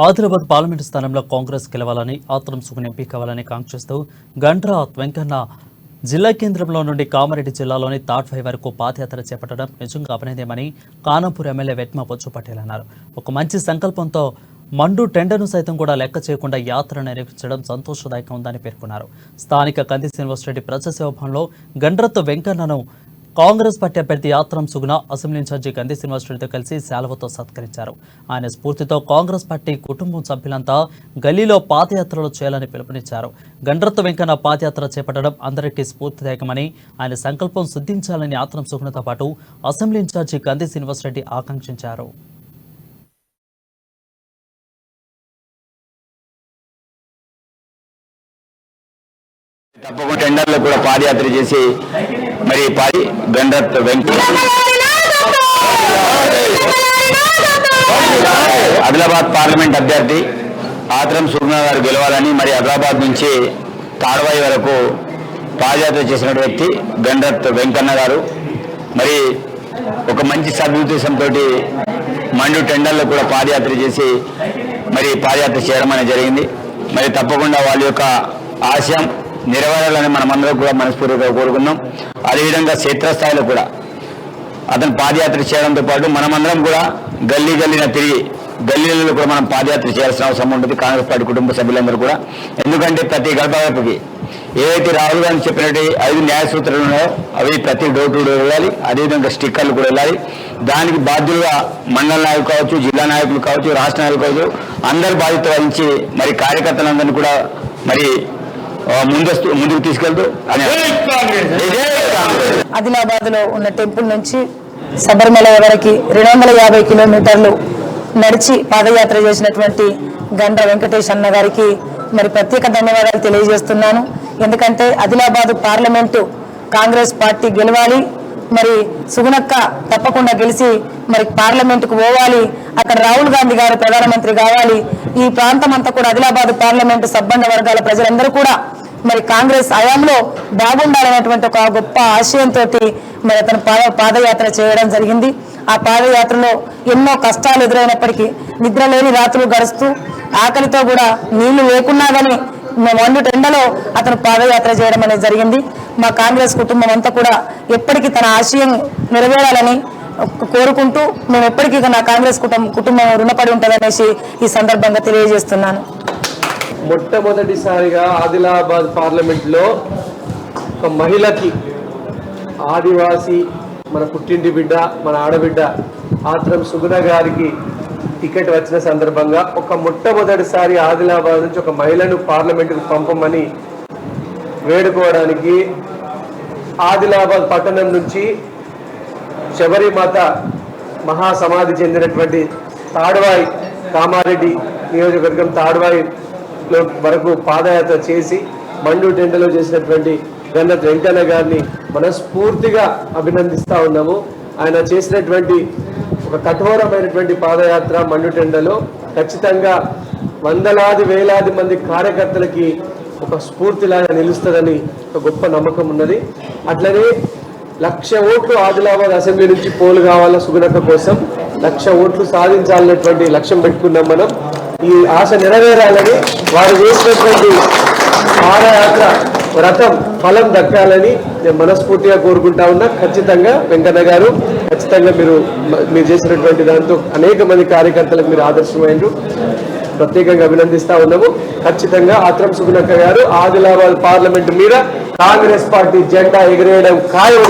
Adilabad parliament స్థానంలో కాంగ్రెస్ గెలవాలని ఆత్రం సుగుణ MP కావాలని కాంక్షిస్తూ గండ్ర వెంకన్న జిల్లా కేంద్రంలో నుండి కామారెడ్డి జిల్లాలోని తాడ్ఫై వరకు పాదయాత్ర చేపట్టడం నిజంగా అభినందనమని కానంపూర్ ఎమ్మెల్యే వెట్మ బొచ్చు పటేల్ అన్నారు. ఒక మంచి సంకల్పంతో మండు టెండర్ను సైతం కూడా లెక్క చేయకుండా యాత్ర నిర్వహించడం సంతోషదాయకంగా ఉందని పేర్కొన్నారు. స్థానిక కంది శ్రీనివాసరెడ్డి ప్రజాసేవ భవన్లో గండ్రతో వెంకన్నను కాంగ్రెస్ పార్టీ అభ్యర్థి ఆత్రం సుగుణ అసెంబ్లీ ఇన్ఛార్జి కంది శ్రీనివాసరెడ్డితో కలిసి శాలువతో సత్కరించారు. ఆయన స్ఫూర్తితో కాంగ్రెస్ పార్టీ కుటుంబం సభ్యులంతా గల్లీలో పాదయాత్రలు చేయాలని పిలుపునిచ్చారు. గండ్రతో వెంకన్న పాదయాత్ర చేపట్టడం అందరికీ స్ఫూర్తిదాయకమని, ఆయన సంకల్పం సిద్ధించాలని ఆత్రం సుగుణతో పాటు అసెంబ్లీ ఇన్ఛార్జి కంది శ్రీనివాసరెడ్డి ఆకాంక్షించారు. తప్పకుండా టెండర్లో కూడా పాదయాత్ర చేసి మరి గండ్రత్ వెంకన్న ఆదిలాబాద్ పార్లమెంట్ అభ్యర్థి ఆత్రం సుగుణ గారు గెలవాలని మరి ఆదిలాబాద్ నుంచి తాడ్వాయి వరకు పాదయాత్ర చేసిన వ్యక్తి గండ్రత్ వెంకన్న గారు మరి ఒక మంచి సదుద్దేశంతో మండు టెండర్లో కూడా పాదయాత్ర చేసి మరి పాదయాత్ర చేయడం అనేది జరిగింది. మరి తప్పకుండా వాళ్ళ యొక్క ఆశయం నెరవేరాలని మనమందరం కూడా మనస్ఫూర్తిగా కోరుకుందాం. అదేవిధంగా క్షేత్రస్థాయిలో కూడా అతను పాదయాత్ర చేయడంతో పాటు మనమందరం కూడా గల్లీన తిరిగి గల్లీలలో కూడా మనం పాదయాత్ర చేయాల్సిన అవసరం ఉంటుంది, కాంగ్రెస్ పార్టీ కుటుంబ సభ్యులందరూ కూడా. ఎందుకంటే ప్రతి గడపకి ఏదైతే రాహుల్ గాంధీ చెప్పినట్టు 5 న్యాయ సూత్రాలు ఉన్నాయో అవి ప్రతి డోర్ టు డోర్ వెళ్ళాలి. అదేవిధంగా స్టిక్కర్లు కూడా వెళ్ళాలి. దానికి బాధ్యులుగా మండల నాయకులు కావచ్చు, జిల్లా నాయకులు కావచ్చు, రాష్ట్ర నాయకులు కావచ్చు, అందరు బాధ్యత వహించి మరి కార్యకర్తలందరినీ కూడా మరి ముందుకు తీసుకెళ్తూ ఆదిలాబాద్ లో ఉన్న టెంపుల్ నుంచి శబరిమల వరకు 250 కిలోమీటర్లు నడిచి పాదయాత్ర చేసినటువంటి గండ్ర వెంకటేష్ అన్న గారికి మరి ప్రత్యేక ధన్యవాదాలు తెలియజేస్తున్నాను. ఎందుకంటే ఆదిలాబాద్ పార్లమెంటు కాంగ్రెస్ పార్టీ గెలవాలి, మరి సుగుణక్క తప్పకుండా గెలిచి మరి పార్లమెంటుకు పోవాలి, అక్కడ రాహుల్ గాంధీ గారు ప్రధానమంత్రి కావాలి. ఈ ప్రాంతం అంతా కూడా ఆదిలాబాద్ పార్లమెంటు సబ్బండ వర్గాల ప్రజలందరూ కూడా మరి కాంగ్రెస్ హయాంలో బాగుండాలనేటువంటి ఒక గొప్ప ఆశయంతో మరి అతను పాదయాత్ర చేయడం జరిగింది. ఆ పాదయాత్రలో ఎన్నో కష్టాలు ఎదురైనప్పటికీ నిద్ర లేని రాత్రులు గడుస్తూ ఆకలితో కూడా నీళ్లు లేకున్నా కానీ మండు టెండలో అతను పాదయాత్ర చేయడం అనేది జరిగింది. మా కాంగ్రెస్ కుటుంబం అంతా కూడా ఎప్పటికీ తన ఆశయం నెరవేరాలని కోరుకుంటూ మేము ఎప్పటికీ నా కాంగ్రెస్ కుటుంబం రుణపడి ఉంటుందనేసి ఈ సందర్భంగా తెలియజేస్తున్నాను. మొట్టమొదటిసారిగా ఆదిలాబాద్ పార్లమెంట్లో ఒక మహిళకి, ఆదివాసీ మన పుట్టింటి బిడ్డ, మన ఆడబిడ్డ ఆత్రం సుగుణ గారికి టికెట్ వచ్చిన సందర్భంగా మొట్టమొదటిసారి ఆదిలాబాద్ నుంచి ఒక మహిళను పార్లమెంటుకు పంపమని వేడుకోవడానికి ఆదిలాబాద్ పట్టణం నుంచి శబరిమాత మహాసమాధి చెందినటువంటి తాడ్వాయి, కామారెడ్డి నియోజకవర్గం తాడ్వాయిలో వరకు పాదయాత్ర చేసి మండు టెండలో చేసినటువంటి గండ్రత్ వెంకన్న గారిని మనస్ఫూర్తిగా అభినందిస్తూ ఉన్నాము. ఆయన చేసినటువంటి ఒక కఠోరమైనటువంటి పాదయాత్ర మండు టెండలో ఖచ్చితంగా వందలాది వేలాది మంది కార్యకర్తలకి ఒక స్ఫూర్తిలాగా నిలుస్తుందని ఒక గొప్ప నమ్మకం ఉన్నది. అట్లనే 1,00,000 ఓట్లు ఆదిలాబాద్ అసెంబ్లీ నుంచి పోలు కావాల సుగుణక్క కోసం 1,00,000 ఓట్లు సాధించాలనేటువంటి లక్ష్యం పెట్టుకున్నాం మనం. ఈ ఆశ నెరవేరాలని, వారు చేసినటువంటి పాదయాత్ర వ్రతం ఫలం దక్కాలని నేను మనస్ఫూర్తిగా కోరుకుంటా ఉన్నా. ఖచ్చితంగా వెంకన్న గారు, ఖచ్చితంగా మీరు చేసినటువంటి దాంతో అనేక మంది కార్యకర్తలకు మీరు ఆదర్శమైనరు, ప్రత్యేకంగా అభినందిస్తా ఉన్నాము. ఖచ్చితంగా ఆత్రం సుగుణక్క గారు ఆదిలాబాద్ పార్లమెంట్ మీద కాంగ్రెస్ పార్టీ జెండా ఎగిరేయడం ఖాయం.